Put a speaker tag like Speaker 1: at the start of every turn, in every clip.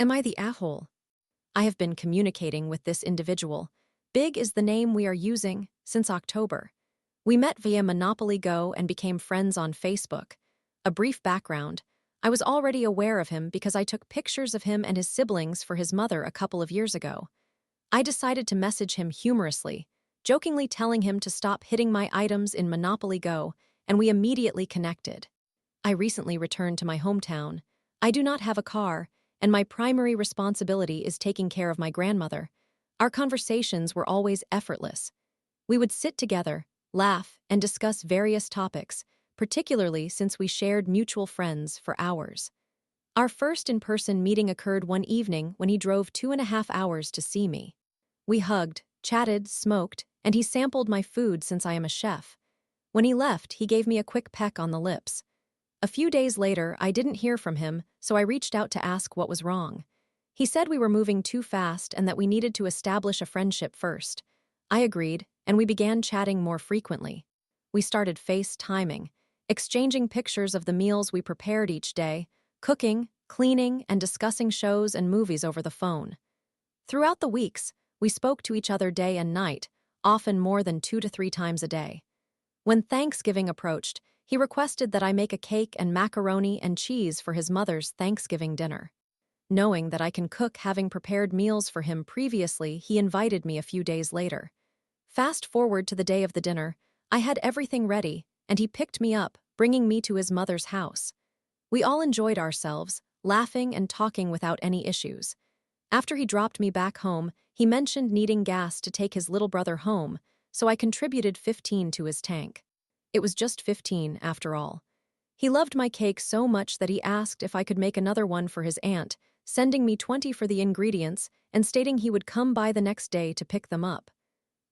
Speaker 1: Am I the Ahole? I have been communicating with this individual. Big is the name we are using since October. We met via Monopoly Go and became friends on Facebook. A brief background. I was already aware of him because I took pictures of him and his siblings for his mother a couple of years ago. I decided to message him humorously, jokingly telling him to stop hitting my items in Monopoly Go, and we immediately connected. I recently returned to my hometown. I do not have a car, and my primary responsibility is taking care of my grandmother. Our conversations were always effortless. We would sit together, laugh, and discuss various topics, particularly since we shared mutual friends for hours. Our first in-person meeting occurred one evening when he drove 2.5 hours to see me. We hugged, chatted, smoked, and he sampled my food since I am a chef. When he left, he gave me a quick peck on the lips. A few days later, I didn't hear from him, so I reached out to ask what was wrong. He said we were moving too fast and that we needed to establish a friendship first. I agreed, and we began chatting more frequently. We started FaceTiming, exchanging pictures of the meals we prepared each day, cooking, cleaning, and discussing shows and movies over the phone. Throughout the weeks, we spoke to each other day and night, often more than 2 to 3 times a day. When Thanksgiving approached, he requested that I make a cake and macaroni and cheese for his mother's Thanksgiving dinner. Knowing that I can cook, having prepared meals for him previously, he invited me a few days later. Fast forward to the day of the dinner, I had everything ready, and he picked me up, bringing me to his mother's house. We all enjoyed ourselves, laughing and talking without any issues. After he dropped me back home, he mentioned needing gas to take his little brother home, so I contributed 15 to his tank. It was just 15, after all. He loved my cake so much that he asked if I could make another one for his aunt, sending me 20 for the ingredients and stating he would come by the next day to pick them up.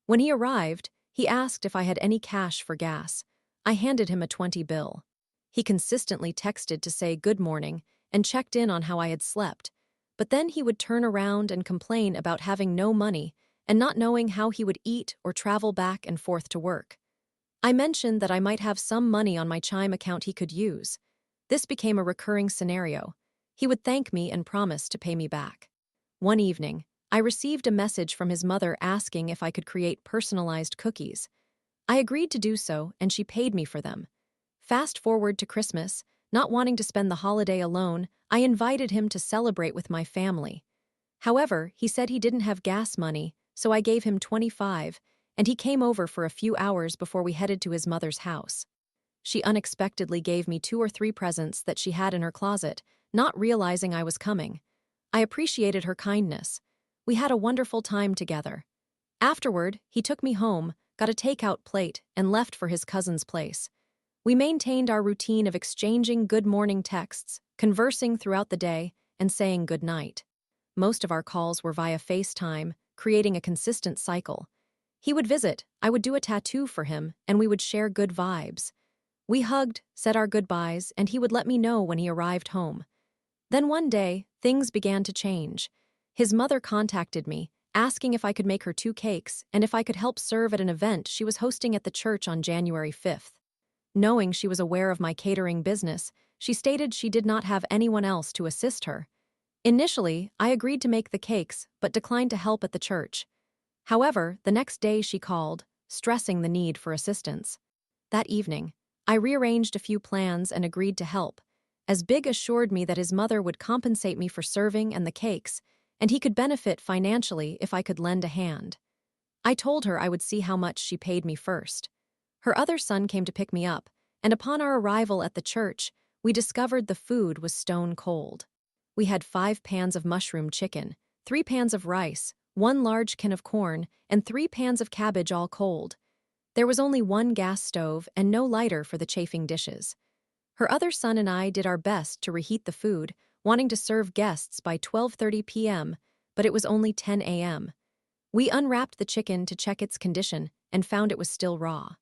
Speaker 1: When he arrived, he asked if I had any cash for gas. I handed him a 20 bill. He consistently texted to say good morning and checked in on how I had slept, but then he would turn around and complain about having no money and not knowing how he would eat or travel back and forth to work. I mentioned that I might have some money on my Chime account he could use. This became a recurring scenario. He would thank me and promise to pay me back. One evening, I received a message from his mother asking if I could create personalized cookies. I agreed to do so, and she paid me for them. Fast forward to Christmas, not wanting to spend the holiday alone, I invited him to celebrate with my family. However, he said he didn't have gas money, so I gave him 25, and he came over for a few hours before we headed to his mother's house. She unexpectedly gave me 2 or 3 presents that she had in her closet, not realizing I was coming. I appreciated her kindness. We had a wonderful time together. Afterward, he took me home, got a takeout plate, and left for his cousin's place. We maintained our routine of exchanging good morning texts, conversing throughout the day, and saying good night. Most of our calls were via FaceTime, creating a consistent cycle. He would visit, I would do a tattoo for him, and we would share good vibes. We hugged, said our goodbyes, and he would let me know when he arrived home. Then one day, things began to change. His mother contacted me, asking if I could make her 2 cakes and if I could help serve at an event she was hosting at the church on January 5th. Knowing she was aware of my catering business, she stated she did not have anyone else to assist her. Initially, I agreed to make the cakes, but declined to help at the church. However, the next day she called, stressing the need for assistance. That evening, I rearranged a few plans and agreed to help, as Big assured me that his mother would compensate me for serving and the cakes, and he could benefit financially if I could lend a hand. I told her I would see how much she paid me first. Her other son came to pick me up, and upon our arrival at the church, we discovered the food was stone cold. We had 5 pans of mushroom chicken, 3 pans of rice, 1 large can of corn, and 3 pans of cabbage all cold. There was only 1 gas stove and no lighter for the chafing dishes. Her other son and I did our best to reheat the food, wanting to serve guests by 12:30 p.m., but it was only 10 a.m. We unwrapped the chicken to check its condition and found it was still raw.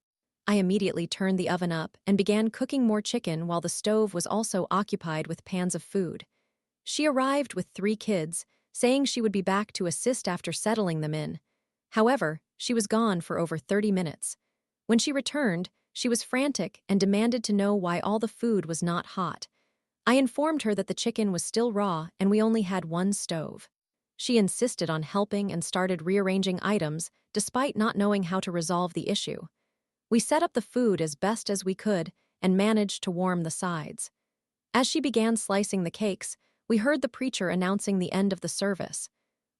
Speaker 1: I immediately turned the oven up and began cooking more chicken while the stove was also occupied with pans of food. She arrived with 3 kids, saying she would be back to assist after settling them in. However, she was gone for over 30 minutes. When she returned, she was frantic and demanded to know why all the food was not hot. I informed her that the chicken was still raw and we only had one stove. She insisted on helping and started rearranging items despite not knowing how to resolve the issue. We set up the food as best as we could and managed to warm the sides. As she began slicing the cakes, we heard the preacher announcing the end of the service.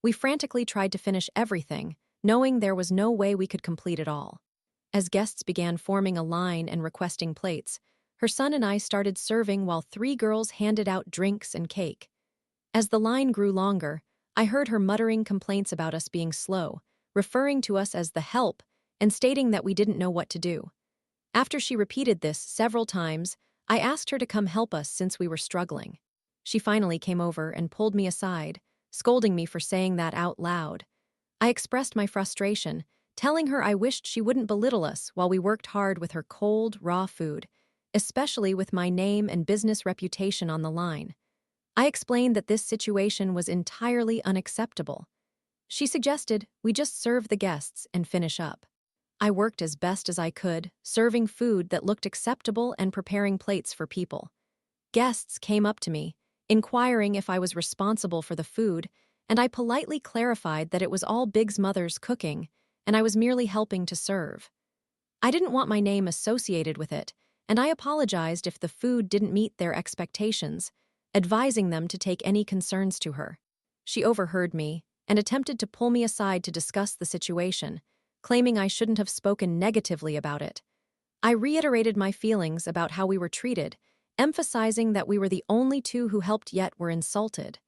Speaker 1: We frantically tried to finish everything, knowing there was no way we could complete it all. As guests began forming a line and requesting plates, her son and I started serving while 3 girls handed out drinks and cake. As the line grew longer, I heard her muttering complaints about us being slow, referring to us as the help, and stating that we didn't know what to do. After she repeated this several times, I asked her to come help us since we were struggling. She finally came over and pulled me aside, scolding me for saying that out loud. I expressed my frustration, telling her I wished she wouldn't belittle us while we worked hard with her cold, raw food, especially with my name and business reputation on the line. I explained that this situation was entirely unacceptable. She suggested we just serve the guests and finish up. I worked as best as I could, serving food that looked acceptable and preparing plates for people. Guests came up to me, inquiring if I was responsible for the food, and I politely clarified that it was all Big's mother's cooking, and I was merely helping to serve. I didn't want my name associated with it, and I apologized if the food didn't meet their expectations, advising them to take any concerns to her. She overheard me and attempted to pull me aside to discuss the situation, claiming I shouldn't have spoken negatively about it. I reiterated my feelings about how we were treated, emphasizing that we were the only 2 who helped yet were insulted.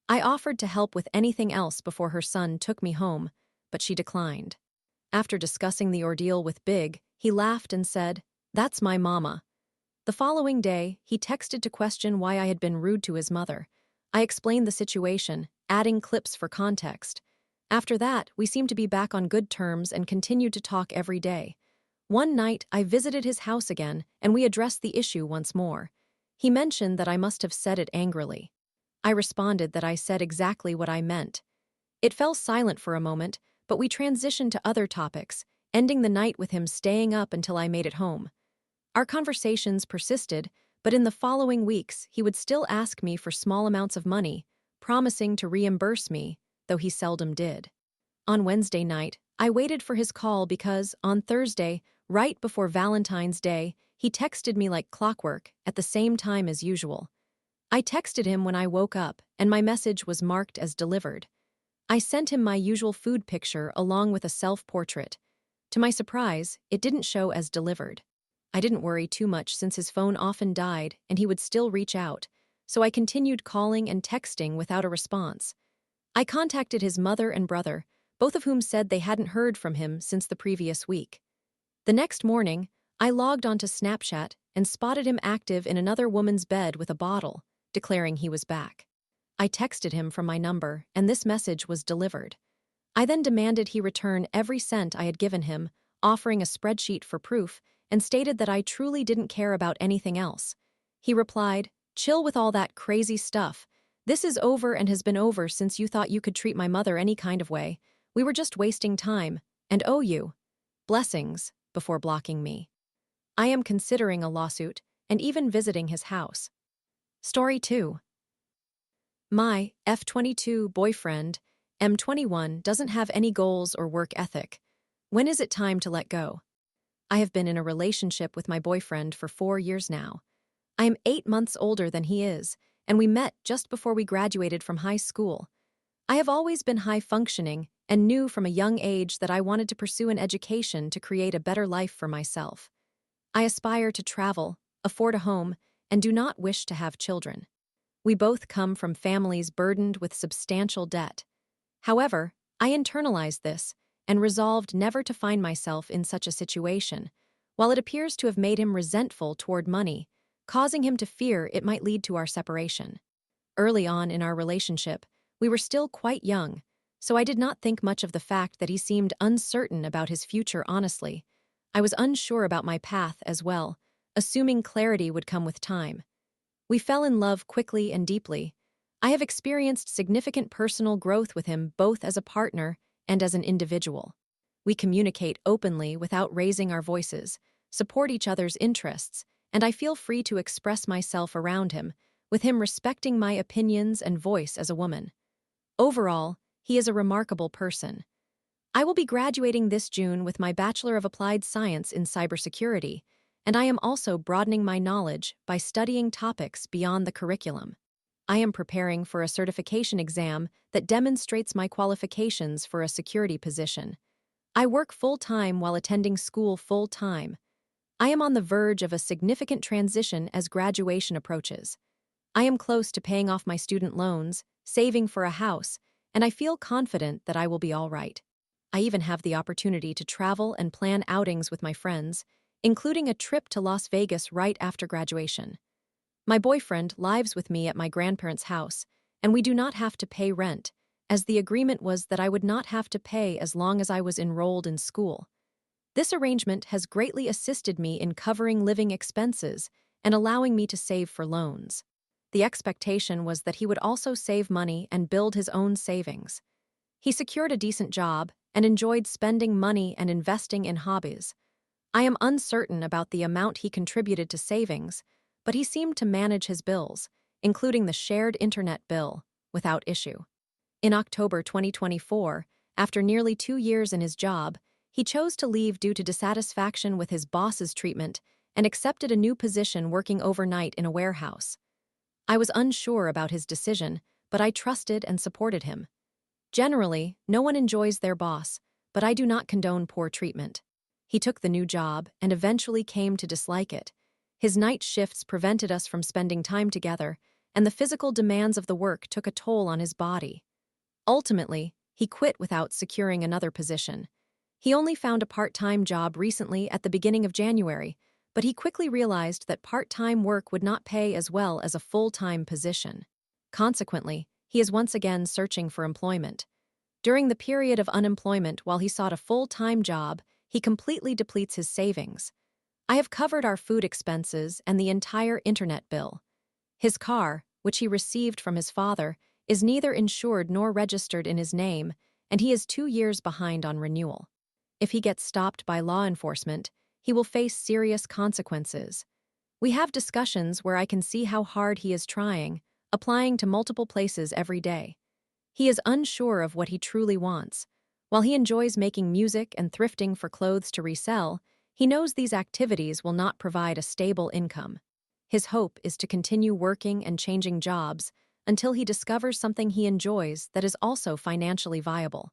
Speaker 1: I offered to help with anything else before her son took me home, but she declined. After discussing the ordeal with Big, he laughed and said, "That's my mama." The following day, he texted to question why I had been rude to his mother. I explained the situation, adding clips for context. After that, we seemed to be back on good terms and continued to talk every day. One night, I visited his house again, and we addressed the issue once more. He mentioned that I must have said it angrily. I responded that I said exactly what I meant. It fell silent for a moment, but we transitioned to other topics, ending the night with him staying up until I made it home. Our conversations persisted, but in the following weeks, he would still ask me for small amounts of money, promising to reimburse me, though he seldom did. On Wednesday night, I waited for his call because, on Thursday, right before Valentine's Day, he texted me like clockwork, at the same time as usual. I texted him when I woke up, and my message was marked as delivered. I sent him my usual food picture along with a self-portrait. To my surprise, it didn't show as delivered. I didn't worry too much since his phone often died and he would still reach out, so I continued calling and texting without a response. I contacted his mother and brother, both of whom said they hadn't heard from him since the previous week. The next morning, I logged onto Snapchat and spotted him active in another woman's bed with a bottle, declaring he was back. I texted him from my number, and this message was delivered. I then demanded he return every cent I had given him, offering a spreadsheet for proof, and stated that I truly didn't care about anything else. He replied, "Chill with all that crazy stuff. This is over and has been over since you thought you could treat my mother any kind of way. We were just wasting time, and owe you blessings," before blocking me. I am considering a lawsuit and even visiting his house. Story 2. My F22 boyfriend, M21, doesn't have any goals or work ethic. When is it time to let go? I have been in a relationship with my boyfriend for 4 years now. I am 8 months older than he is, and we met just before we graduated from high school. I have always been high-functioning and knew from a young age that I wanted to pursue an education to create a better life for myself. I aspire to travel, afford a home, and do not wish to have children. We both come from families burdened with substantial debt. However, I internalized this and resolved never to find myself in such a situation, while it appears to have made him resentful toward money, causing him to fear it might lead to our separation. Early on in our relationship, we were still quite young, so I did not think much of the fact that he seemed uncertain about his future honestly. I was unsure about my path as well, assuming clarity would come with time. We fell in love quickly and deeply. I have experienced significant personal growth with him both as a partner and as an individual. We communicate openly without raising our voices, support each other's interests, and I feel free to express myself around him, with him respecting my opinions and voice as a woman. Overall, he is a remarkable person. I will be graduating this June with my Bachelor of Applied Science in Cybersecurity, and I am also broadening my knowledge by studying topics beyond the curriculum. I am preparing for a certification exam that demonstrates my qualifications for a security position. I work full-time while attending school full-time. I am on the verge of a significant transition as graduation approaches. I am close to paying off my student loans, saving for a house, and I feel confident that I will be all right. I even have the opportunity to travel and plan outings with my friends, including a trip to Las Vegas right after graduation. My boyfriend lives with me at my grandparents' house, and we do not have to pay rent, as the agreement was that I would not have to pay as long as I was enrolled in school. This arrangement has greatly assisted me in covering living expenses and allowing me to save for loans. The expectation was that he would also save money and build his own savings. He secured a decent job and enjoyed spending money and investing in hobbies. I am uncertain about the amount he contributed to savings, but he seemed to manage his bills, including the shared internet bill, without issue. In October 2024, after nearly 2 years in his job, he chose to leave due to dissatisfaction with his boss's treatment and accepted a new position working overnight in a warehouse. I was unsure about his decision, but I trusted and supported him. Generally, no one enjoys their boss, but I do not condone poor treatment. He took the new job and eventually came to dislike it. His night shifts prevented us from spending time together, and the physical demands of the work took a toll on his body. Ultimately, he quit without securing another position. He only found a part-time job recently at the beginning of January, but he quickly realized that part-time work would not pay as well as a full-time position. Consequently, he is once again searching for employment. During the period of unemployment while he sought a full-time job, he completely depletes his savings. I have covered our food expenses and the entire internet bill. His car, which he received from his father, is neither insured nor registered in his name, and he is 2 years behind on renewal. If he gets stopped by law enforcement, he will face serious consequences. We have discussions where I can see how hard he is trying, applying to multiple places every day. He is unsure of what he truly wants. While he enjoys making music and thrifting for clothes to resell, he knows these activities will not provide a stable income. His hope is to continue working and changing jobs until he discovers something he enjoys that is also financially viable.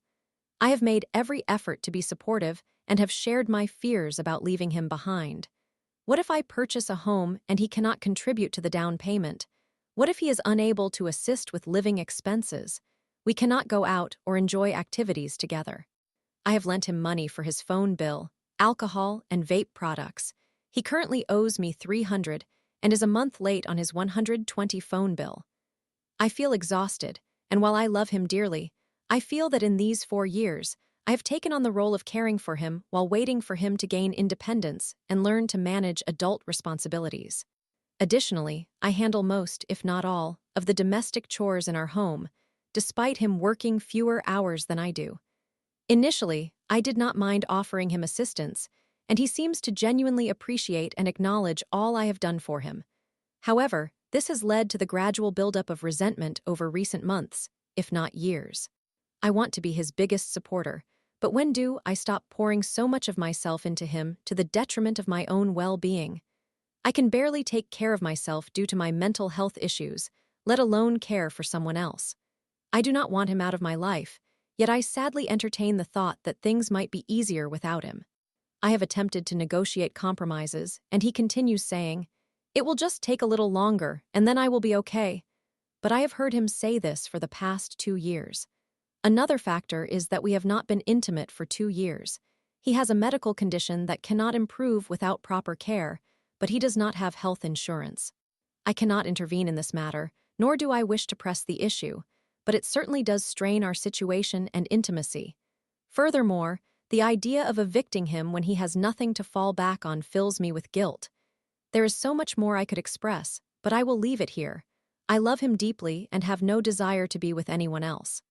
Speaker 1: I have made every effort to be supportive and have shared my fears about leaving him behind. What if I purchase a home and he cannot contribute to the down payment? What if he is unable to assist with living expenses? We cannot go out or enjoy activities together. I have lent him money for his phone bill, alcohol, and vape products. He currently owes me $300 and is a month late on his $120 phone bill. I feel exhausted, and while I love him dearly, I feel that in these 4 years, I have taken on the role of caring for him while waiting for him to gain independence and learn to manage adult responsibilities. Additionally, I handle most, if not all, of the domestic chores in our home, despite him working fewer hours than I do. Initially, I did not mind offering him assistance, and he seems to genuinely appreciate and acknowledge all I have done for him. However, this has led to the gradual buildup of resentment over recent months, if not years. I want to be his biggest supporter, but when do I stop pouring so much of myself into him to the detriment of my own well-being? I can barely take care of myself due to my mental health issues, let alone care for someone else. I do not want him out of my life, yet I sadly entertain the thought that things might be easier without him. I have attempted to negotiate compromises, and he continues saying, "It will just take a little longer, and then I will be okay." But I have heard him say this for the past 2 years. Another factor is that we have not been intimate for 2 years. He has a medical condition that cannot improve without proper care, but he does not have health insurance. I cannot intervene in this matter, nor do I wish to press the issue, but it certainly does strain our situation and intimacy. Furthermore, the idea of evicting him when he has nothing to fall back on fills me with guilt. There is so much more I could express, but I will leave it here. I love him deeply and have no desire to be with anyone else.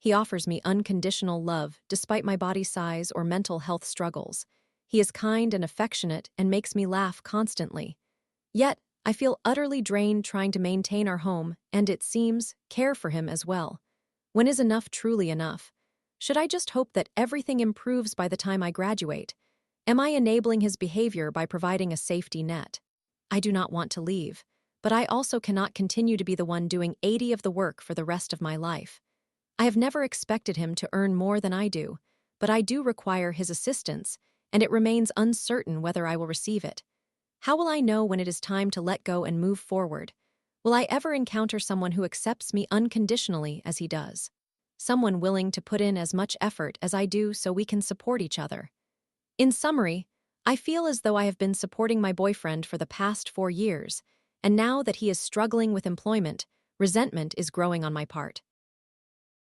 Speaker 1: He offers me unconditional love despite my body size or mental health struggles. He is kind and affectionate and makes me laugh constantly. Yet, I feel utterly drained trying to maintain our home and, it seems, care for him as well. When is enough truly enough? Should I just hope that everything improves by the time I graduate? Am I enabling his behavior by providing a safety net? I do not want to leave, but I also cannot continue to be the one doing 80% of the work for the rest of my life. I have never expected him to earn more than I do, but I do require his assistance, and it remains uncertain whether I will receive it. How will I know when it is time to let go and move forward? Will I ever encounter someone who accepts me unconditionally as he does? Someone willing to put in as much effort as I do so we can support each other? In summary, I feel as though I have been supporting my boyfriend for the past 4 years, and now that he is struggling with employment, resentment is growing on my part.